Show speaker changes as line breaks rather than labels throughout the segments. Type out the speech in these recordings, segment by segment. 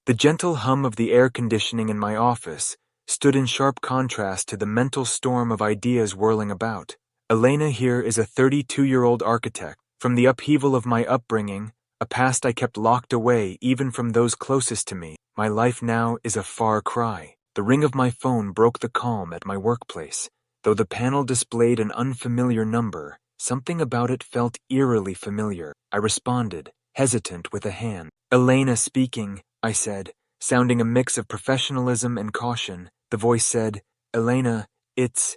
The gentle hum of the air conditioning in my office stood in sharp contrast to the mental storm of ideas whirling about. Elena here is a 32-year-old architect. From the upheaval of my upbringing, a past I kept locked away even from those closest to me, my life now is a far cry. The ring of my phone broke the calm at my workplace. Though the panel displayed an unfamiliar number, something about it felt eerily familiar. I responded, hesitant with a hand. "Elena speaking," I said, sounding a mix of professionalism and caution. The voice said, "Elena, it's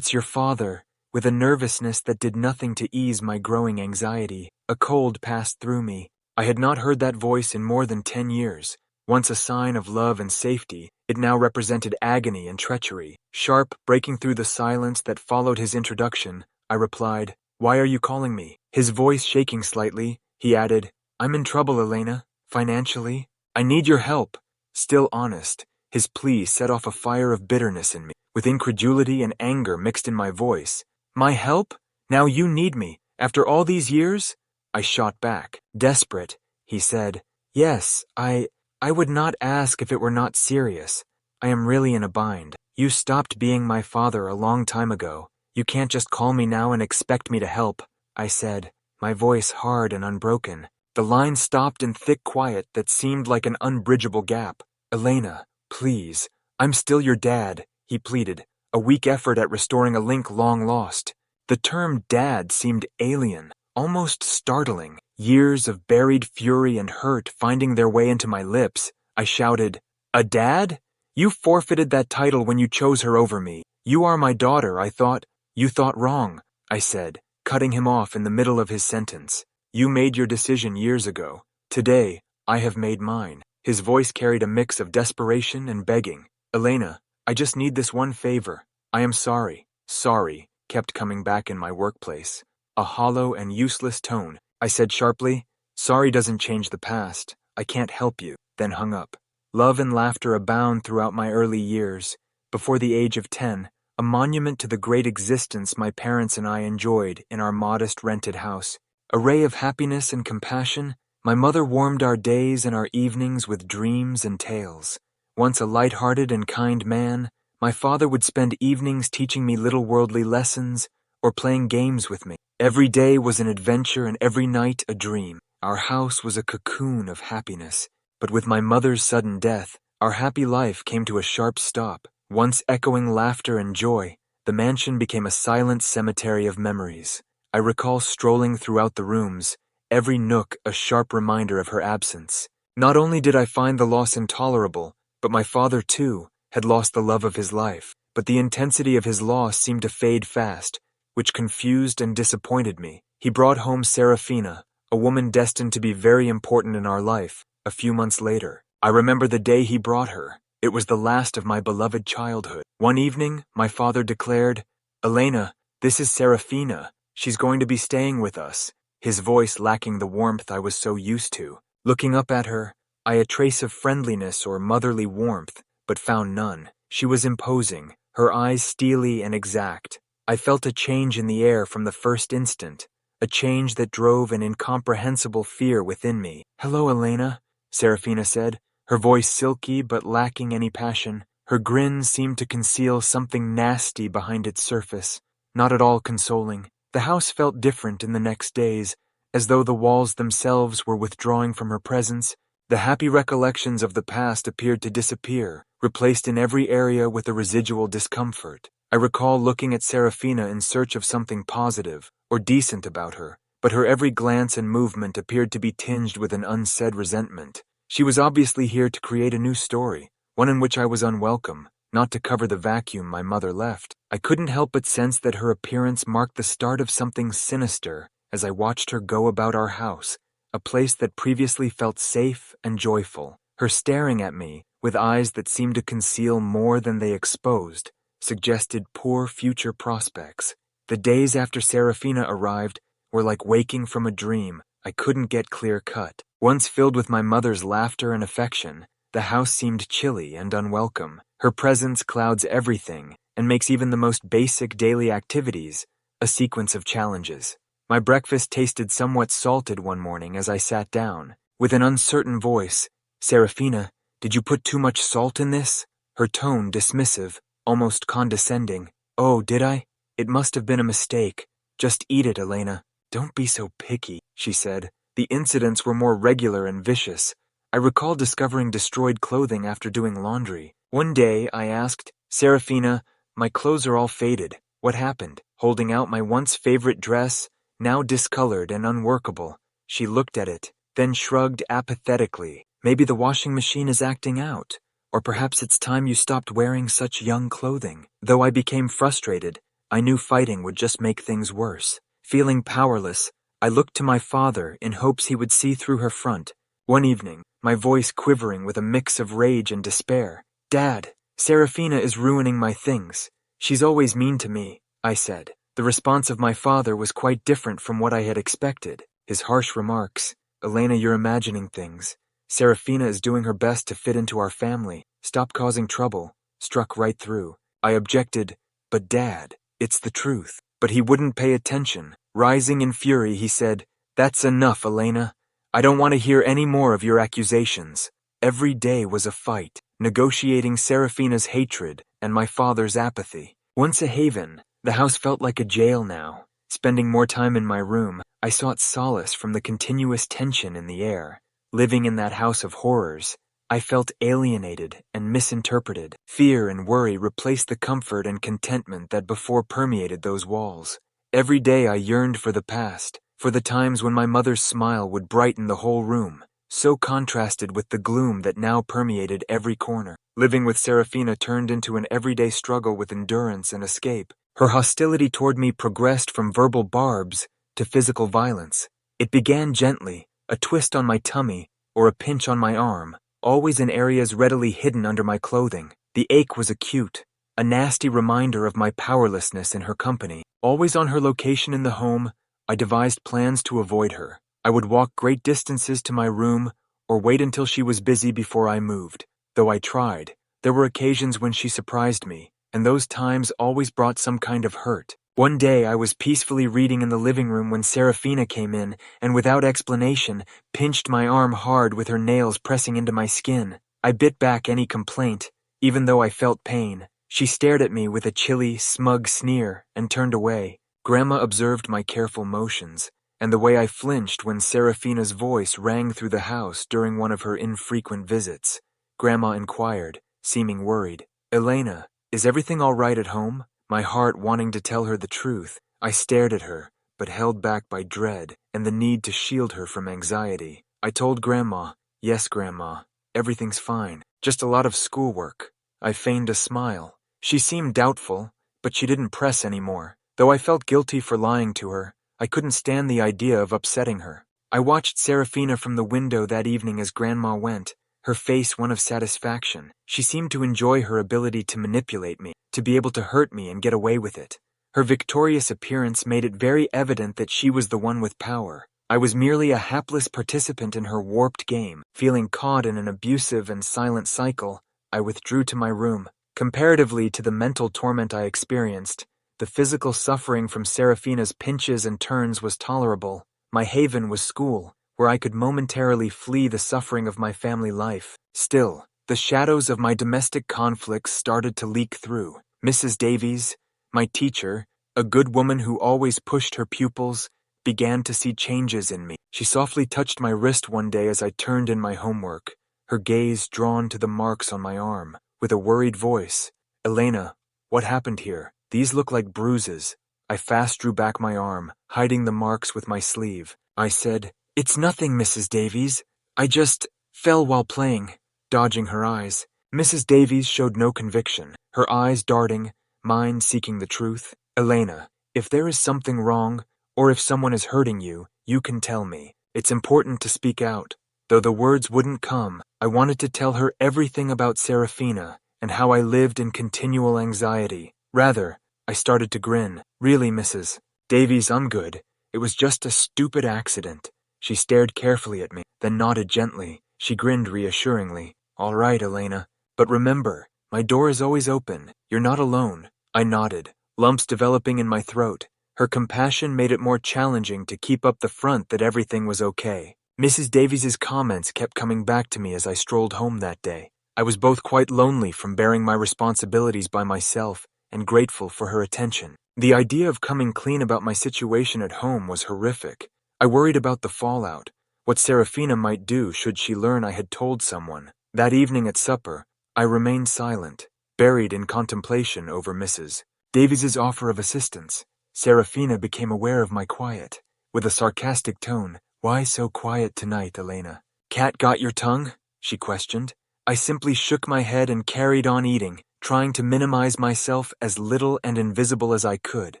your father," with a nervousness that did nothing to ease my growing anxiety. A cold passed through me. I had not heard that voice in more than 10 years. Once a sign of love and safety, it now represented agony and treachery. Sharp, breaking through the silence that followed his introduction, I replied, "Why are you calling me?" His voice shaking slightly, he added, "I'm in trouble, Elena. Financially. I need your help." Still honest, his plea set off a fire of bitterness in me, with incredulity and anger mixed in my voice. "My help? Now you need me, after all these years?" I shot back. Desperate, he said, "Yes, I would not ask if it were not serious. I am really in a bind. You stopped being my father a long time ago. You can't just call me now and expect me to help," I said, my voice hard and unbroken. The line stopped in thick quiet that seemed like an unbridgeable gap. "Elena, please, I'm still your dad," he pleaded, a weak effort at restoring a link long lost. The term dad seemed alien, almost startling. Years of buried fury and hurt finding their way into my lips, I shouted, "A dad? You forfeited that title when you chose her over me. You are my daughter, I thought." "You thought wrong," I said, cutting him off in the middle of his sentence. "You made your decision years ago. Today, I have made mine." His voice carried a mix of desperation and begging. "Elena, I just need this one favor. I am sorry." "Sorry," kept coming back in my workplace. A hollow and useless tone. I said sharply, "Sorry doesn't change the past. I can't help you," then hung up. Love and laughter abound throughout my early years. Before the age of 10, a monument to the great existence my parents and I enjoyed in our modest rented house. A ray of happiness and compassion, my mother warmed our days and our evenings with dreams and tales. Once a light-hearted and kind man, my father would spend evenings teaching me little worldly lessons or playing games with me. Every day was an adventure and every night a dream. Our house was a cocoon of happiness. But with my mother's sudden death, our happy life came to a sharp stop. Once echoing laughter and joy, the mansion became a silent cemetery of memories. I recall strolling throughout the rooms, every nook a sharp reminder of her absence. Not only did I find the loss intolerable, but my father, too, had lost the love of his life. But the intensity of his loss seemed to fade fast, which confused and disappointed me. He brought home Serafina, a woman destined to be very important in our life, a few months later. I remember the day he brought her. It was the last of my beloved childhood. One evening, my father declared, "Elena, this is Serafina. She's going to be staying with us," his voice lacking the warmth I was so used to. Looking up at her, I a trace of friendliness or motherly warmth, but found none. She was imposing, her eyes steely and exact. I felt a change in the air from the first instant, a change that drove an incomprehensible fear within me. "Hello, Elena," Serafina said, her voice silky but lacking any passion. Her grin seemed to conceal something nasty behind its surface, not at all consoling. The house felt different in the next days, as though the walls themselves were withdrawing from her presence. The happy recollections of the past appeared to disappear, replaced in every area with a residual discomfort. I recall looking at Serafina in search of something positive or decent about her, but her every glance and movement appeared to be tinged with an unsaid resentment. She was obviously here to create a new story, one in which I was unwelcome, not to cover the vacuum my mother left. I couldn't help but sense that her appearance marked the start of something sinister as I watched her go about our house, a place that previously felt safe and joyful. Her staring at me, with eyes that seemed to conceal more than they exposed, suggested poor future prospects. The days after Serafina arrived were like waking from a dream I couldn't get clear-cut. Once filled with my mother's laughter and affection, the house seemed chilly and unwelcome. Her presence clouds everything and makes even the most basic daily activities a sequence of challenges. My breakfast tasted somewhat salted one morning as I sat down. With an uncertain voice, "Serafina, Did you put too much salt in this? Her tone dismissive, almost condescending. Oh, did I? It must have been a mistake. Just eat it, Elena. Don't be so picky, she said. The incidents were more regular and vicious. I recall discovering destroyed clothing after doing laundry. One day, I asked, Serafina, my clothes are all faded. What happened? Holding out my once favorite dress, now discolored and unworkable. She looked at it, then shrugged apathetically. Maybe the washing machine is acting out. Or perhaps it's time you stopped wearing such young clothing. Though I became frustrated, I knew fighting would just make things worse. Feeling powerless, I looked to my father in hopes he would see through her front. One evening, my voice quivering with a mix of rage and despair. Dad, Serafina is ruining my things. She's always mean to me, I said. The response of my father was quite different from what I had expected. His harsh remarks, Elena, you're imagining things. Serafina is doing her best to fit into our family. Stop causing trouble, struck right through. I objected, but Dad, it's the truth. But he wouldn't pay attention. Rising in fury, he said, That's enough, Elena. I don't want to hear any more of your accusations. Every day was a fight, negotiating Serafina's hatred and my father's apathy. Once a haven, the house felt like a jail now. Spending more time in my room, I sought solace from the continuous tension in the air. Living in that house of horrors, I felt alienated and misinterpreted. Fear and worry replaced the comfort and contentment that before permeated those walls. Every day I yearned for the past, for the times when my mother's smile would brighten the whole room, so contrasted with the gloom that now permeated every corner. Living with Serafina turned into an everyday struggle with endurance and escape. Her hostility toward me progressed from verbal barbs to physical violence. It began gently, a twist on my tummy or a pinch on my arm, always in areas readily hidden under my clothing. The ache was acute, a nasty reminder of my powerlessness in her company. Always on her location in the home, I devised plans to avoid her. I would walk great distances to my room or wait until she was busy before I moved. Though I tried, there were occasions when she surprised me, and those times always brought some kind of hurt. One day I was peacefully reading in the living room when Serafina came in and without explanation pinched my arm hard with her nails pressing into my skin. I bit back any complaint, even though I felt pain. She stared at me with a chilly, smug sneer and turned away. Grandma observed my careful motions and the way I flinched when Serafina's voice rang through the house during one of her infrequent visits. Grandma inquired, seeming worried, Elena, is everything all right at home? My heart wanting to tell her the truth, I stared at her, but held back by dread and the need to shield her from anxiety. I told Grandma, Yes, Grandma, everything's fine, just a lot of schoolwork. I feigned a smile. She seemed doubtful, but she didn't press anymore. Though I felt guilty for lying to her, I couldn't stand the idea of upsetting her. I watched Serafina from the window that evening as Grandma went, her face one of satisfaction. She seemed to enjoy her ability to manipulate me, to be able to hurt me and get away with it. Her victorious appearance made it very evident that she was the one with power. I was merely a hapless participant in her warped game. Feeling caught in an abusive and silent cycle, I withdrew to my room. Comparatively to the mental torment I experienced, the physical suffering from Serafina's pinches and turns was tolerable. My haven was school, where I could momentarily flee the suffering of my family life. Still, the shadows of my domestic conflicts started to leak through. Mrs. Davies, my teacher, a good woman who always pushed her pupils, began to see changes in me. She softly touched my wrist one day as I turned in my homework, her gaze drawn to the marks on my arm. With a worried voice, Elena, what happened here? These look like bruises. I fast drew back my arm, hiding the marks with my sleeve. I said, It's nothing, Mrs. Davies. I just fell while playing, dodging her eyes. Mrs. Davies showed no conviction, her eyes darting, mine seeking the truth. Elena, if there is something wrong, or if someone is hurting you, you can tell me. It's important to speak out. Though the words wouldn't come, I wanted to tell her everything about Serafina and how I lived in continual anxiety. Rather, I started to grin. Really, Mrs. Davies, I'm good. It was just a stupid accident. She stared carefully at me, then nodded gently. She grinned reassuringly. All right, Elena. But remember, my door is always open. You're not alone. I nodded, lumps developing in my throat. Her compassion made it more challenging to keep up the front that everything was okay. Mrs. Davies's comments kept coming back to me as I strolled home that day. I was both quite lonely from bearing my responsibilities by myself and grateful for her attention. The idea of coming clean about my situation at home was horrific. I worried about the fallout, what Serafina might do should she learn I had told someone. That evening at supper, I remained silent, buried in contemplation over Mrs. Davies's offer of assistance. Serafina became aware of my quiet. With a sarcastic tone, "Why so quiet tonight, Elena? Cat got your tongue?" she questioned. I simply shook my head and carried on eating, trying to minimize myself as little and invisible as I could.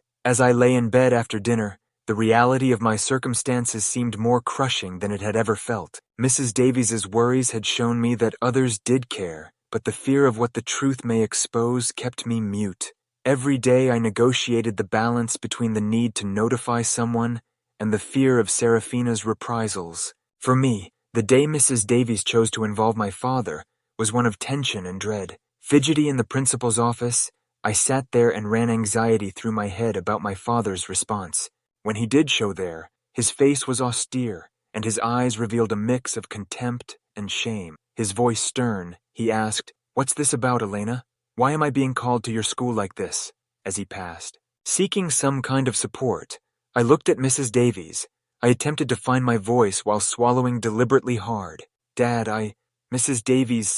As I lay in bed after dinner, the reality of my circumstances seemed more crushing than it had ever felt. Mrs. Davies's worries had shown me that others did care, but the fear of what the truth may expose kept me mute. Every day I negotiated the balance between the need to notify someone and the fear of Serafina's reprisals. For me, the day Mrs. Davies chose to involve my father was one of tension and dread. Fidgety in the principal's office, I sat there and ran anxiety through my head about my father's response. When he did show there, his face was austere, and his eyes revealed a mix of contempt and shame. His voice stern, he asked, "What's this about, Elena? Why am I being called to your school like this?" As he passed. Seeking some kind of support, I looked at Mrs. Davies. I attempted to find my voice while swallowing deliberately hard. "Dad, Mrs. Davies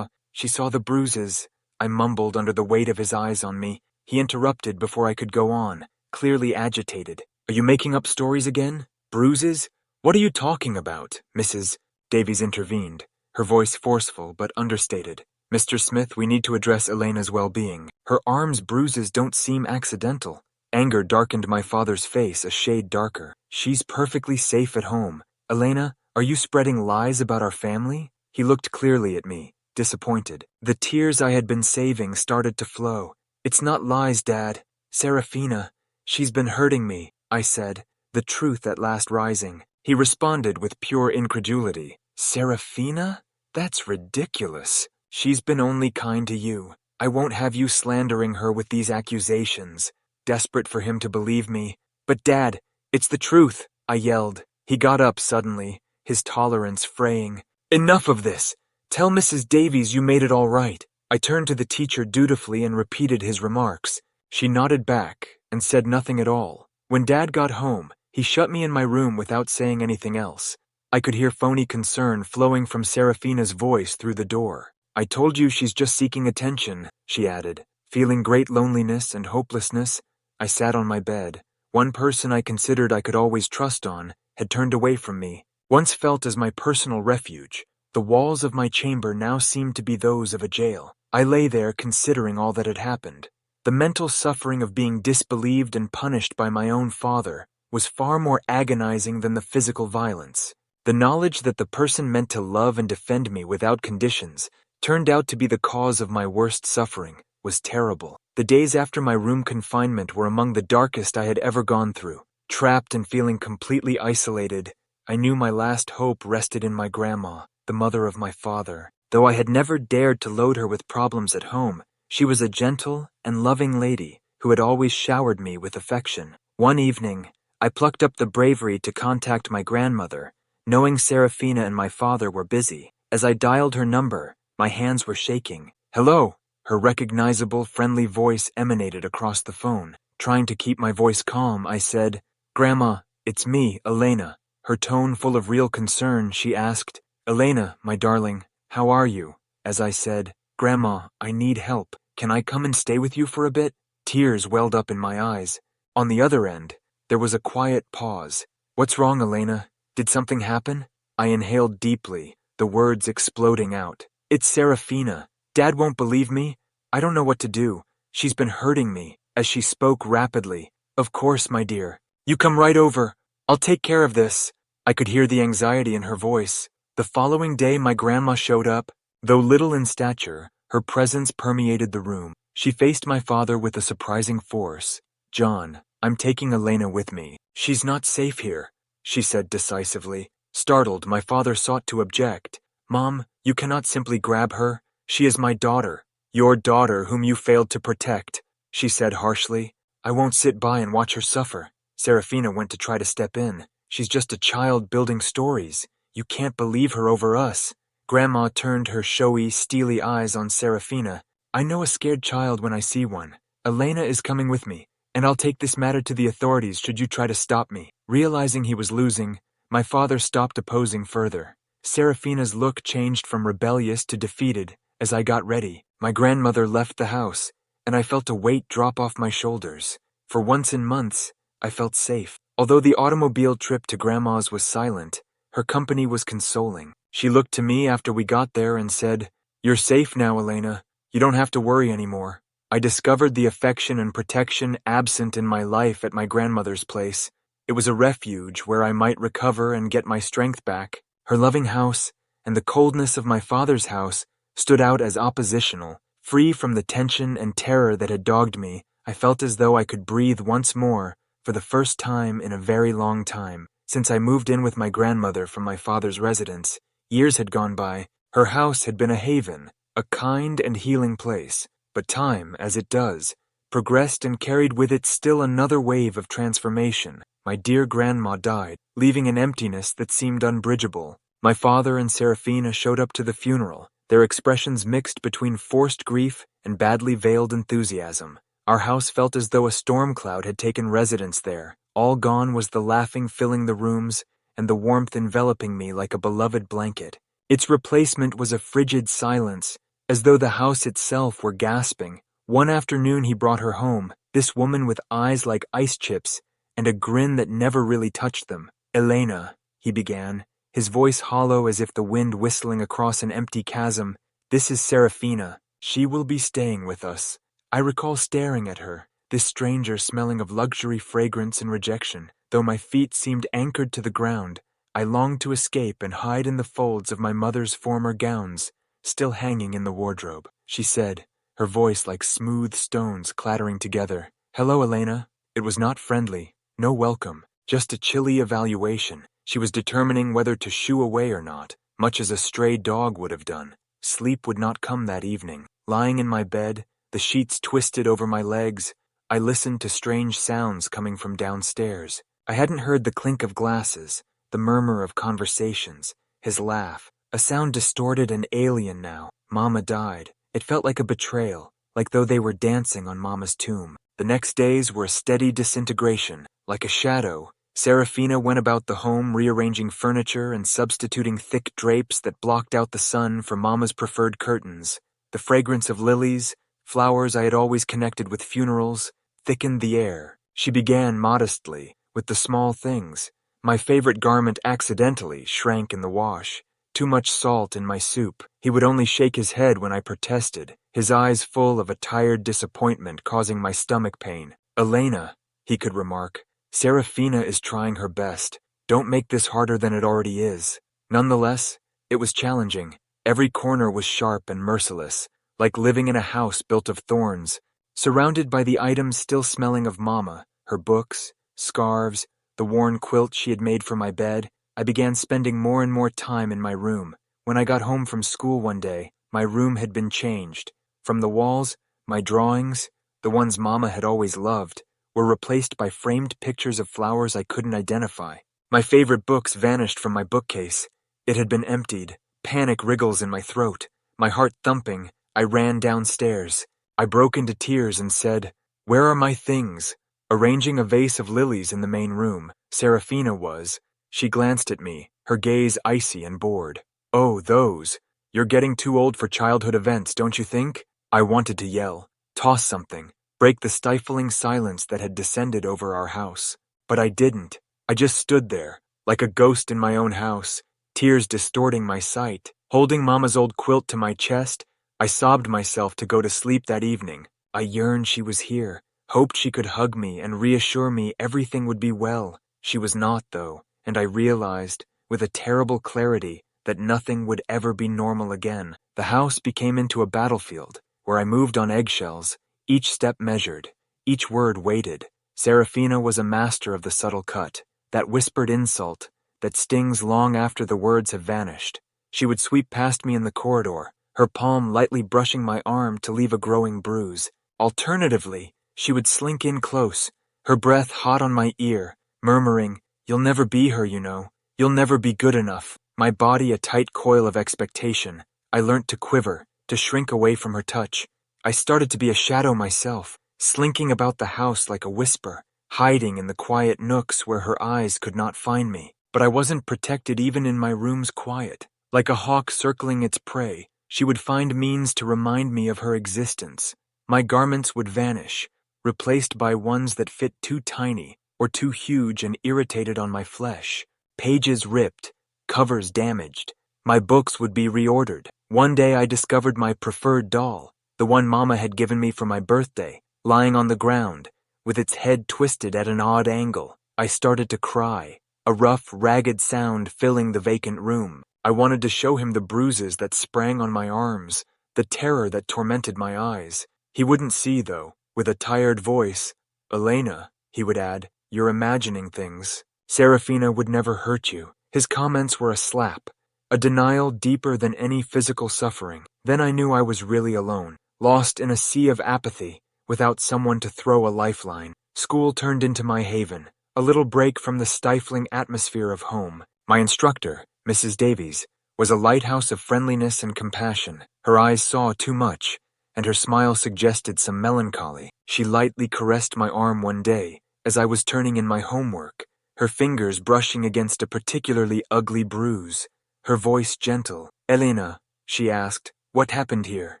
she saw the bruises," I mumbled under the weight of his eyes on me. He interrupted before I could go on, clearly agitated. "Are you making up stories again? Bruises? What are you talking about?" Mrs. Davies intervened, her voice forceful but understated. "Mr. Smith, we need to address Elena's well-being. Her arm's bruises don't seem accidental." Anger darkened my father's face a shade darker. "She's perfectly safe at home. Elena, are you spreading lies about our family?" He looked clearly at me, disappointed. The tears I had been saving started to flow. "It's not lies, Dad. Serafina, she's been hurting me," I said, the truth at last rising. He responded with pure incredulity. "Serafina? That's ridiculous. She's been only kind to you. I won't have you slandering her with these accusations." Desperate for him to believe me. "But Dad, it's the truth," I yelled. He got up suddenly, his tolerance fraying. "Enough of this. Tell Mrs. Davies you made it all right." I turned to the teacher dutifully and repeated his remarks. She nodded back and said nothing at all. When Dad got home, he shut me in my room without saying anything else. I could hear phony concern flowing from Serafina's voice through the door. "I told you she's just seeking attention," she added. Feeling great loneliness and hopelessness, I sat on my bed. One person I considered I could always trust on had turned away from me. Once felt as my personal refuge, the walls of my chamber now seemed to be those of a jail. I lay there considering all that had happened. The mental suffering of being disbelieved and punished by my own father was far more agonizing than the physical violence. The knowledge that the person meant to love and defend me without conditions turned out to be the cause of my worst suffering was terrible. The days after my room confinement were among the darkest I had ever gone through. Trapped and feeling completely isolated, I knew my last hope rested in my grandma, the mother of my father. Though I had never dared to load her with problems at home, she was a gentle and loving lady who had always showered me with affection. One evening, I plucked up the bravery to contact my grandmother, knowing Serafina and my father were busy. As I dialed her number, my hands were shaking. "Hello!" Her recognizable, friendly voice emanated across the phone. Trying to keep my voice calm, I said, "Grandma, it's me, Elena." Her tone full of real concern, she asked, "Elena, my darling, how are you?" As I said, "Grandma, I need help. Can I come and stay with you for a bit?" Tears welled up in my eyes. On the other end, there was a quiet pause. "What's wrong, Elena? Did something happen?" I inhaled deeply, the words exploding out. "It's Serafina. Dad won't believe me. I don't know what to do. She's been hurting me." As she spoke rapidly, "Of course, my dear. You come right over. I'll take care of this." I could hear the anxiety in her voice. The following day, my grandma showed up. Though little in stature, her presence permeated the room. She faced my father with a surprising force. "John, I'm taking Elena with me. She's not safe here," she said decisively. Startled, my father sought to object. "Mom, you cannot simply grab her. She is my daughter. Your daughter whom you failed to protect," she said harshly. "I won't sit by and watch her suffer." Serafina went to try to step in. "She's just a child building stories. You can't believe her over us. Grandma turned her showy, steely eyes on Serafina. I know a scared child when I see one. Elena is coming with me, and I'll take this matter to the authorities should you try to stop me. Realizing he was losing, my father stopped opposing further. Serafina's look changed from rebellious to defeated as I got ready. My grandmother left the house, and I felt a weight drop off my shoulders. For once in months, I felt safe. Although the automobile trip to Grandma's was silent, her company was consoling. She looked to me after we got there and said, "You're safe now, Elena. You don't have to worry anymore." I discovered the affection and protection absent in my life at my grandmother's place. It was a refuge where I might recover and get my strength back. Her loving house and the coldness of my father's house stood out as oppositional. Free from the tension and terror that had dogged me, I felt as though I could breathe once more for the first time in a very long time. Since I moved in with my grandmother from my father's residence, years had gone by. Her house had been a haven, a kind and healing place. But time, as it does, progressed and carried with it still another wave of transformation. My dear grandma died, leaving an emptiness that seemed unbridgeable. My father and Serafina showed up to the funeral, their expressions mixed between forced grief and badly veiled enthusiasm. Our house felt as though a storm cloud had taken residence there. All gone was the laughing filling the rooms and the warmth enveloping me like a beloved blanket. Its replacement was a frigid silence, as though the house itself were gasping. One afternoon he brought her home, this woman with eyes like ice chips and a grin that never really touched them. "Elena," he began, his voice hollow as if the wind whistling across an empty chasm. "This is Serafina. She will be staying with us." I recall staring at her, this stranger smelling of luxury, fragrance, and rejection. Though my feet seemed anchored to the ground, I longed to escape and hide in the folds of my mother's former gowns, still hanging in the wardrobe. She said, her voice like smooth stones clattering together, "Hello, Elena." It was not friendly, no welcome, just a chilly evaluation. She was determining whether to shoo away or not, much as a stray dog would have done. Sleep would not come that evening. Lying in my bed, the sheets twisted over my legs, I listened to strange sounds coming from downstairs. I hadn't heard the clink of glasses, the murmur of conversations, his laugh, a sound distorted and alien now. Mama died. It felt like a betrayal, like though they were dancing on Mama's tomb. The next days were a steady disintegration. Like a shadow, Serafina went about the home rearranging furniture and substituting thick drapes that blocked out the sun for Mama's preferred curtains. The fragrance of lilies, flowers I had always connected with funerals, thickened the air. She began modestly, with the small things. My favorite garment accidentally shrank in the wash. Too much salt in my soup. He would only shake his head when I protested, his eyes full of a tired disappointment causing my stomach pain. "Elena," he could remark, "Serafina is trying her best. Don't make this harder than it already is." Nonetheless, it was challenging. Every corner was sharp and merciless, like living in a house built of thorns. Surrounded by the items still smelling of Mama, her books, scarves, the worn quilt she had made for my bed, I began spending more and more time in my room. When I got home from school one day, my room had been changed. From the walls, my drawings, the ones Mama had always loved, were replaced by framed pictures of flowers I couldn't identify. My favorite books vanished from my bookcase. It had been emptied. Panic wriggles in my throat. My heart thumping, I ran downstairs. I broke into tears and said, "Where are my things?" Arranging a vase of lilies in the main room, Serafina was. She glanced at me, her gaze icy and bored. "Oh, those. You're getting too old for childhood events, don't you think?" I wanted to yell, toss something, break the stifling silence that had descended over our house. But I didn't. I just stood there, like a ghost in my own house, tears distorting my sight. Holding Mama's old quilt to my chest, I sobbed myself to go to sleep that evening. I yearned she was here, hoped she could hug me and reassure me everything would be well. She was not, though, and I realized, with a terrible clarity, that nothing would ever be normal again. The house became into a battlefield, where I moved on eggshells, each step measured, each word weighted. Serafina was a master of the subtle cut, that whispered insult, that stings long after the words have vanished. She would sweep past me in the corridor, her palm lightly brushing my arm to leave a growing bruise. Alternatively, she would slink in close, her breath hot on my ear, murmuring, "You'll never be her, you know. You'll never be good enough." my body a tight coil of expectation. I learnt to quiver, to shrink away from her touch. I started to be a shadow myself, slinking about the house like a whisper, hiding in the quiet nooks where her eyes could not find me. But I wasn't protected even in my room's quiet. Like a hawk circling its prey, she would find means to remind me of her existence. My garments would vanish, replaced by ones that fit too tiny or too huge and irritated on my flesh. Pages ripped, covers damaged. My books would be reordered. One day I discovered my preferred doll, the one Mama had given me for my birthday, lying on the ground, with its head twisted at an odd angle. I started to cry, a rough, ragged sound filling the vacant room. I wanted to show him the bruises that sprang on my arms, the terror that tormented my eyes. He wouldn't see, though. With a tired voice, "Elena," he would add, "you're imagining things. Serafina would never hurt you." His comments were a slap, a denial deeper than any physical suffering. Then I knew I was really alone, lost in a sea of apathy, without someone to throw a lifeline. School turned into my haven, a little break from the stifling atmosphere of home. My instructor, Mrs. Davies, was a lighthouse of friendliness and compassion. Her eyes saw too much, and her smile suggested some melancholy. She lightly caressed my arm one day, as I was turning in my homework, her fingers brushing against a particularly ugly bruise. Her voice gentle. "Elena," she asked, "what happened here?"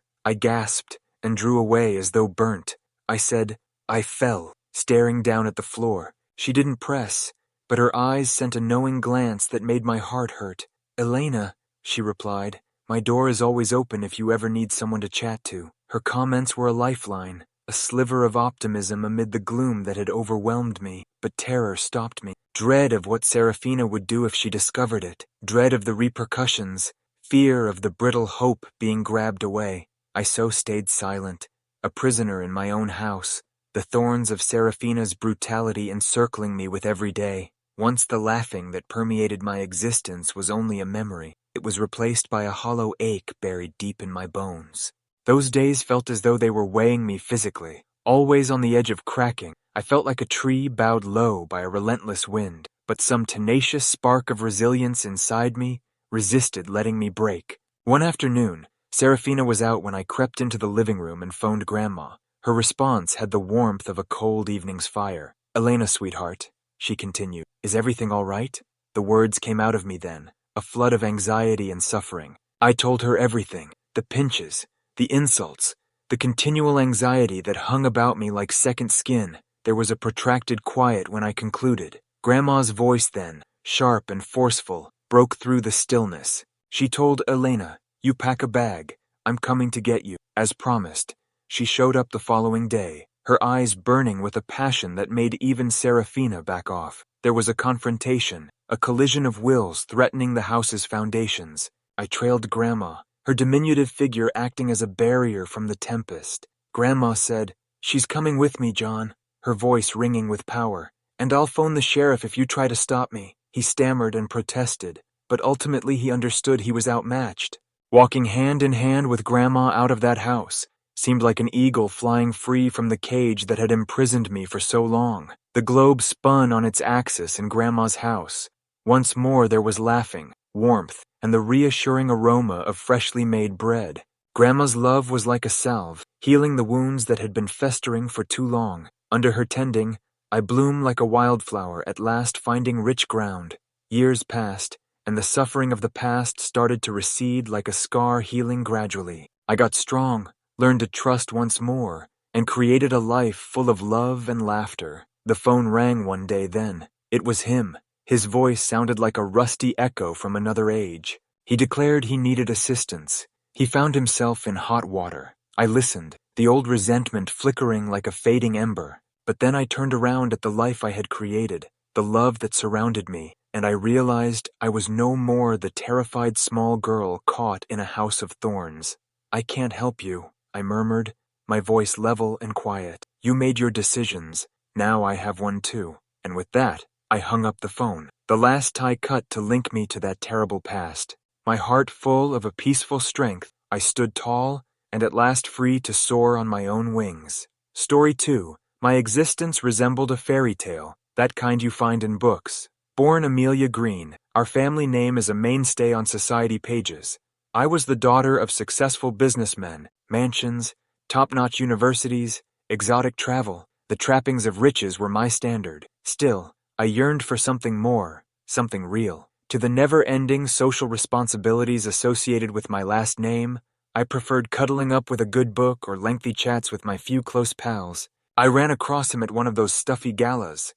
I gasped and drew away as though burnt. I said, "I fell," staring down at the floor. She didn't press, but her eyes sent a knowing glance that made my heart hurt. "Elena," she replied, "my door is always open if you ever need someone to chat to." Her comments were a lifeline, a sliver of optimism amid the gloom that had overwhelmed me, but terror stopped me. Dread of what Serafina would do if she discovered it, dread of the repercussions, fear of the brittle hope being grabbed away. I so stayed silent, a prisoner in my own house, the thorns of Serafina's brutality encircling me with every day. Once the laughing that permeated my existence was only a memory. It was replaced by a hollow ache buried deep in my bones. Those days felt as though they were weighing me physically, always on the edge of cracking. I felt like a tree bowed low by a relentless wind, but some tenacious spark of resilience inside me resisted letting me break. One afternoon, Serafina was out when I crept into the living room and phoned Grandma. Her response had the warmth of a cold evening's fire. "Elena, sweetheart," she continued, "is everything all right?" The words came out of me then, a flood of anxiety and suffering. I told her everything, the pinches, the insults, the continual anxiety that hung about me like second skin. There was a protracted quiet when I concluded. Grandma's voice then, sharp and forceful, broke through the stillness. She told Elena, "You pack a bag. I'm coming to get you." As promised, she showed up the following day, her eyes burning with a passion that made even Serafina back off. There was a confrontation, a collision of wills threatening the house's foundations. I trailed Grandma, her diminutive figure acting as a barrier from the tempest. Grandma said, "She's coming with me, John," her voice ringing with power, "and I'll phone the sheriff if you try to stop me." He stammered and protested, but ultimately he understood he was outmatched. Walking hand in hand with Grandma out of that house seemed like an eagle flying free from the cage that had imprisoned me for so long. The globe spun on its axis in Grandma's house. Once more there was laughing, warmth, and the reassuring aroma of freshly made bread. Grandma's love was like a salve, healing the wounds that had been festering for too long. Under her tending, I bloomed like a wildflower, at last finding rich ground. Years passed, and the suffering of the past started to recede like a scar healing gradually. I got strong, learned to trust once more, and created a life full of love and laughter. The phone rang one day then. It was him. His voice sounded like a rusty echo from another age. He declared he needed assistance. He found himself in hot water. I listened, the old resentment flickering like a fading ember. But then I turned around at the life I had created, the love that surrounded me, and I realized I was no more the terrified small girl caught in a house of thorns. "I can't help you," I murmured, my voice level and quiet. "You made your decisions. Now I have one too." And with that, I hung up the phone. The last tie cut to link me to that terrible past. My heart full of a peaceful strength, I stood tall and at last free to soar on my own wings. Story 2. My existence resembled a fairy tale, that kind you find in books. Born Amelia Green, our family name is a mainstay on society pages. I was the daughter of successful businessmen, mansions, top-notch universities, exotic travel. The trappings of riches were my standard. Still, I yearned for something more, something real. To the never-ending social responsibilities associated with my last name, I preferred cuddling up with a good book or lengthy chats with my few close pals. I ran across him at one of those stuffy galas.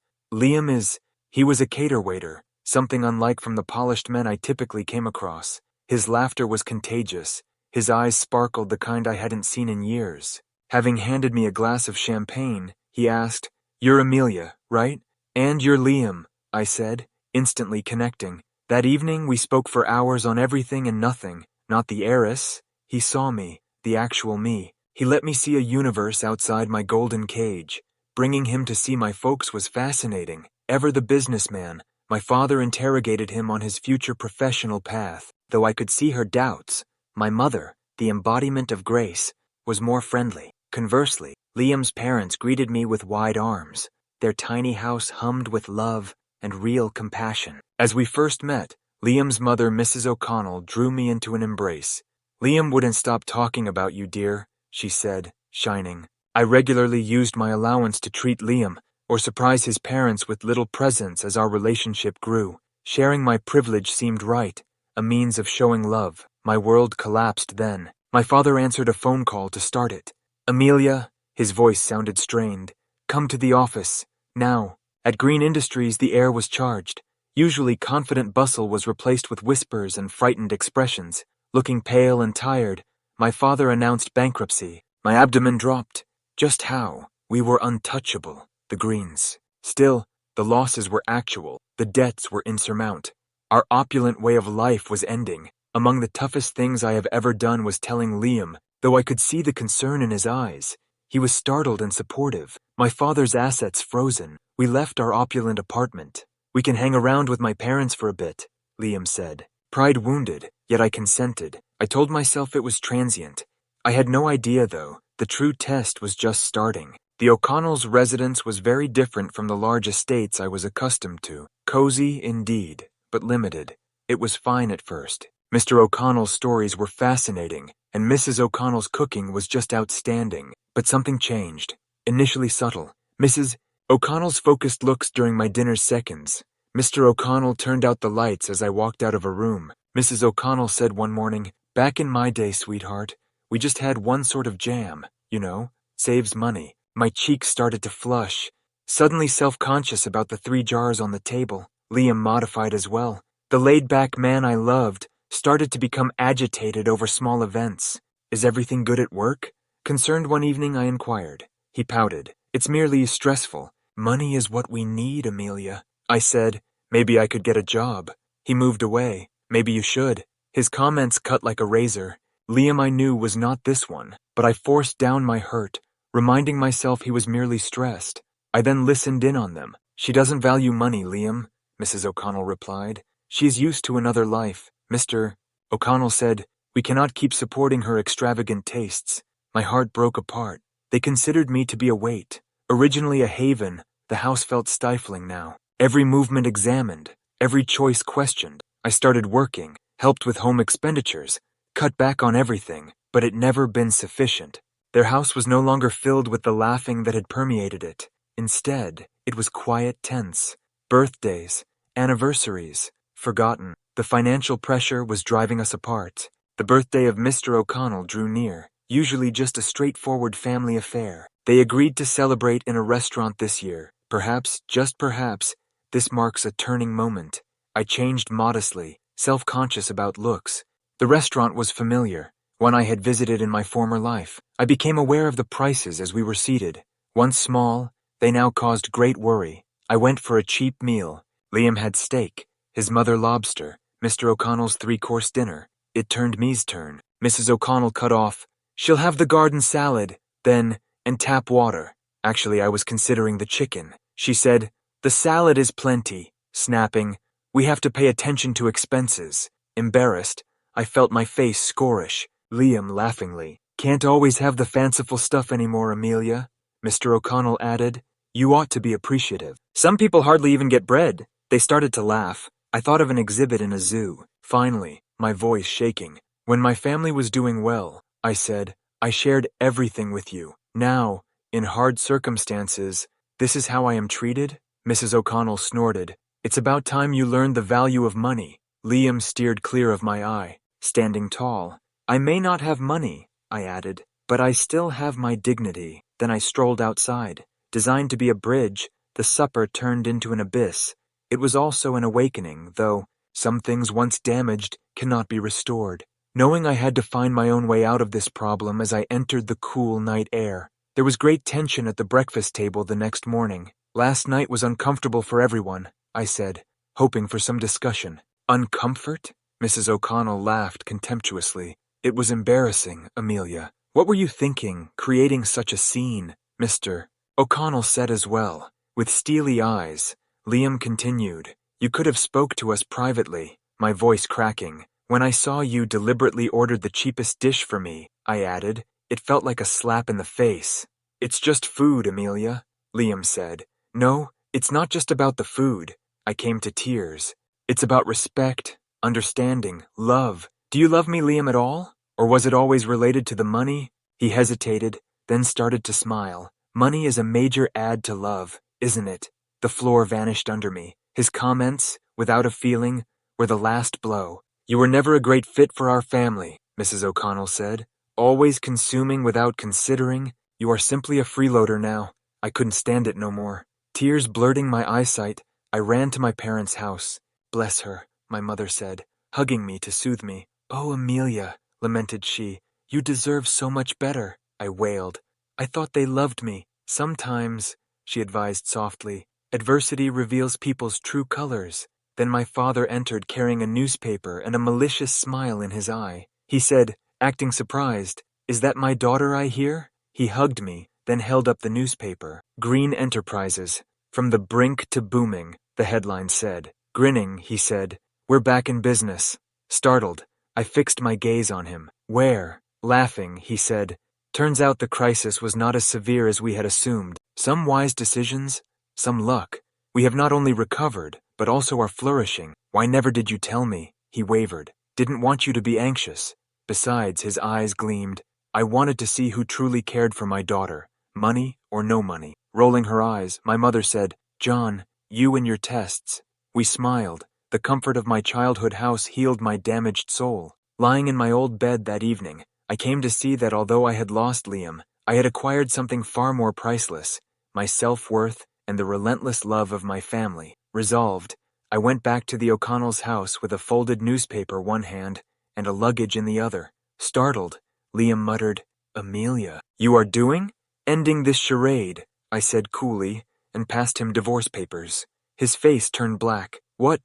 He was a cater waiter, something unlike from the polished men I typically came across. His laughter was contagious. His eyes sparkled the kind I hadn't seen in years. Having handed me a glass of champagne, he asked, "You're Amelia, right? And you're Liam," I said, instantly connecting. That evening we spoke for hours on everything and nothing, not the heiress. He saw me, the actual me. He let me see a universe outside my golden cage. Bringing him to see my folks was fascinating. Ever the businessman, my father interrogated him on his future professional path. Though I could see her doubts, my mother, the embodiment of grace, was more friendly. Conversely, Liam's parents greeted me with wide arms. Their tiny house hummed with love and real compassion. As we first met, Liam's mother, Mrs. O'Connell, drew me into an embrace. "Liam wouldn't stop talking about you, dear," she said, shining. I regularly used my allowance to treat Liam or surprise his parents with little presents as our relationship grew. Sharing my privilege seemed right, a means of showing love. My world collapsed then. My father answered a phone call to start it. "Amelia," his voice sounded strained, "come to the office, now." At Green Industries the air was charged. Usually confident bustle was replaced with whispers and frightened expressions. Looking pale and tired, my father announced bankruptcy. My abdomen dropped. Just how? We were untouchable, the Greens. Still, the losses were actual. The debts were insurmountable. Our opulent way of life was ending. Among the toughest things I have ever done was telling Liam, though I could see the concern in his eyes. He was startled and supportive. My father's assets frozen. We left our opulent apartment. "We can hang around with my parents for a bit," Liam said. Pride wounded, yet I consented. I told myself it was transient. I had no idea, though. The true test was just starting. The O'Connells' residence was very different from the large estates I was accustomed to. Cozy, indeed, but limited. It was fine at first. Mr. O'Connell's stories were fascinating, and Mrs. O'Connell's cooking was just outstanding. But something changed. Initially subtle. Mrs. O'Connell's focused looks during my dinner seconds. Mr. O'Connell turned out the lights as I walked out of a room. Mrs. O'Connell said one morning, "Back in my day, sweetheart, we just had one sort of jam, you know, saves money." My cheeks started to flush, suddenly self-conscious about the 3 jars on the table. Liam modified as well. The laid-back man I loved started to become agitated over small events. "Is everything good at work?" Concerned one evening, I inquired. He pouted. "It's merely stressful. Money is what we need, Amelia." I said, "Maybe I could get a job." He moved away. "Maybe you should." His comments cut like a razor. Liam, I knew, was not this one, but I forced down my hurt, reminding myself he was merely stressed. I then listened in on them. "She doesn't value money, Liam," Mrs. O'Connell replied. "She's used to another life." Mr. O'Connell said, "We cannot keep supporting her extravagant tastes." My heart broke apart. They considered me to be a weight. Originally a haven, the house felt stifling now. Every movement examined, every choice questioned. I started working, helped with home expenditures, cut back on everything, but it never been sufficient. Their house was no longer filled with the laughing that had permeated it. Instead, it was quiet, tense. Birthdays, anniversaries, forgotten. The financial pressure was driving us apart. The birthday of Mr. O'Connell drew near, usually just a straightforward family affair. They agreed to celebrate in a restaurant this year. Perhaps, just perhaps, this marks a turning moment. I changed modestly, self-conscious about looks. The restaurant was familiar, one I had visited in my former life. I became aware of the prices as we were seated. Once small, they now caused great worry. I went for a cheap meal. Liam had steak, his mother lobster, Mr. O'Connell's 3-course dinner. It turned me's turn. Mrs. O'Connell cut off, "She'll have the garden salad, then, and tap water." Actually, I was considering the chicken. She said, "The salad is plenty," snapping, "We have to pay attention to expenses." Embarrassed, I felt my face scourish. Liam laughingly, "Can't always have the fanciful stuff anymore, Amelia." Mr. O'Connell added, "You ought to be appreciative. Some people hardly even get bread." They started to laugh. I thought of an exhibit in a zoo. Finally, my voice shaking. When my family was doing well, I said, I shared everything with you. Now, in hard circumstances, this is how I am treated? Mrs. O'Connell snorted. It's about time you learned the value of money. Liam steered clear of my eye, standing tall. I may not have money, I added, but I still have my dignity. Then I strolled outside. Designed to be a bridge, the supper turned into an abyss. It was also an awakening, though some things once damaged cannot be restored. Knowing I had to find my own way out of this problem as I entered the cool night air. There was great tension at the breakfast table the next morning. Last night was uncomfortable for everyone, I said, hoping for some discussion. Uncomfort? Mrs. O'Connell laughed contemptuously. It was embarrassing, Amelia. What were you thinking, creating such a scene? Mr. O'Connell said as well, with steely eyes. Liam continued, You could have spoke to us privately, my voice cracking. When I saw you deliberately ordered the cheapest dish for me, I added, it felt like a slap in the face. It's just food, Amelia, Liam said. No, it's not just about the food. I came to tears. It's about respect, understanding, love. Do you love me, Liam, at all? Or was it always related to the money? He hesitated, then started to smile. Money is a major add to love, isn't it? The floor vanished under me. His comments, without a feeling, were the last blow. You were never a great fit for our family, Mrs. O'Connell said. Always consuming without considering. You are simply a freeloader now. I couldn't stand it no more. Tears blurring my eyesight, I ran to my parents' house. Bless her, my mother said, hugging me to soothe me. Oh, Amelia, lamented she, you deserve so much better, I wailed. I thought they loved me. Sometimes, she advised softly, adversity reveals people's true colors. Then my father entered carrying a newspaper and a malicious smile in his eye. He said, acting surprised, Is that my daughter I hear? He hugged me, then held up the newspaper. Green Enterprises. From the brink to booming, the headline said. Grinning, he said, We're back in business. Startled, I fixed my gaze on him. Where? Laughing, he said, Turns out the crisis was not as severe as we had assumed. Some wise decisions, some luck. We have not only recovered, but also are flourishing. Why never did you tell me? He wavered. Didn't want you to be anxious. Besides, his eyes gleamed. I wanted to see who truly cared for my daughter, money or no money. Rolling her eyes, my mother said, John, you and your tests. We smiled. The comfort of my childhood house healed my damaged soul. Lying in my old bed that evening, I came to see that although I had lost Liam, I had acquired something far more priceless, my self-worth and the relentless love of my family. Resolved, I went back to the O'Connell's house with a folded newspaper one hand and a luggage in the other. Startled, Liam muttered, Amelia, you are doing? Ending this charade, I said coolly, and passed him divorce papers. His face turned black. What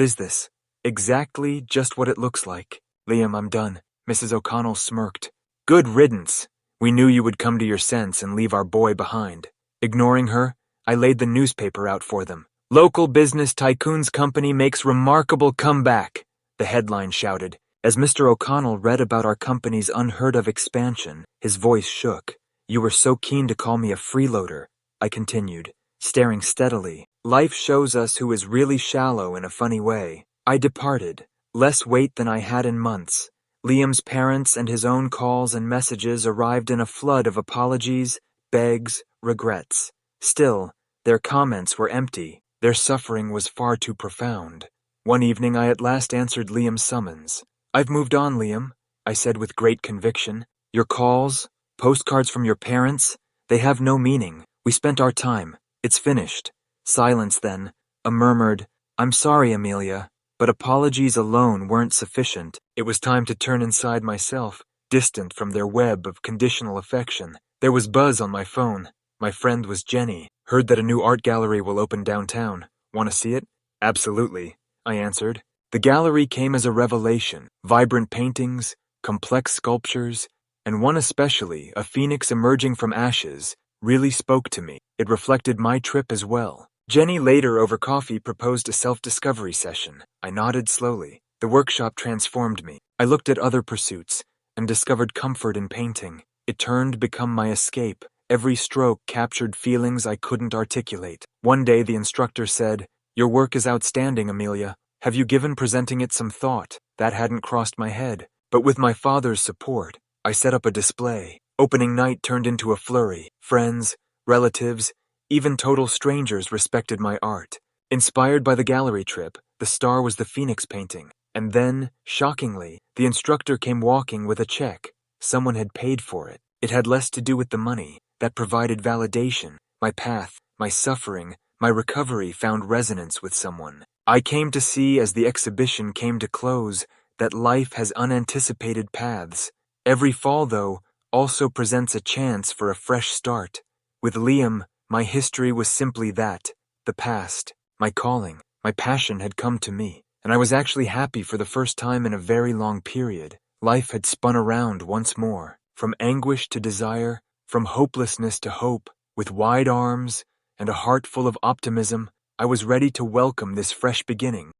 is this? Exactly just what it looks like. Liam, I'm done. Mrs. O'Connell smirked. Good riddance. We knew you would come to your sense and leave our boy behind. Ignoring her, I laid the newspaper out for them. Local business tycoon's company makes remarkable comeback, the headline shouted. As Mr. O'Connell read about our company's unheard-of expansion, his voice shook. You were so keen to call me a freeloader, I continued, staring steadily. Life shows us who is really shallow in a funny way. I departed, less weight than I had in months. Liam's parents and his own calls and messages arrived in a flood of apologies, begs, regrets. Still, their comments were empty. Their suffering was far too profound. One evening I at last answered Liam's summons. I've moved on, Liam, I said with great conviction. Your calls, postcards from your parents, they have no meaning. We spent our time. It's finished. Silence then. A murmured, I'm sorry, Amelia, but apologies alone weren't sufficient. It was time to turn inside myself, distant from their web of conditional affection. There was buzz on my phone. My friend was Jenny. Heard that a new art gallery will open downtown. Want to see it? Absolutely, I answered. The gallery came as a revelation. Vibrant paintings, complex sculptures, and one especially, a phoenix emerging from ashes, really spoke to me. It reflected my trip as well. Jenny later over coffee proposed a self-discovery session. I nodded slowly. The workshop transformed me. I looked at other pursuits and discovered comfort in painting. It turned to become my escape. Every stroke captured feelings I couldn't articulate. One day the instructor said, Your work is outstanding, AmITheA. Have you given presenting it some thought? That hadn't crossed my head. But with my father's support, I set up a display. Opening night turned into a flurry. Friends, relatives, even total strangers respected my art. Inspired by the gallery trip, the star was the Phoenix painting. And then, shockingly, the instructor came walking with a check. Someone had paid for it. It had less to do with the money. That provided validation. My path, my suffering, my recovery found resonance with someone. I came to see, as the exhibition came to close, that life has unanticipated paths. Every fall, though, also presents a chance for a fresh start. With Liam, my history was simply that, the past. My calling, my passion had come to me, and I was actually happy for the first time in a very long period. Life had spun around once more, from anguish to desire, from hopelessness to hope. With wide arms and a heart full of optimism, I was ready to welcome this fresh beginning.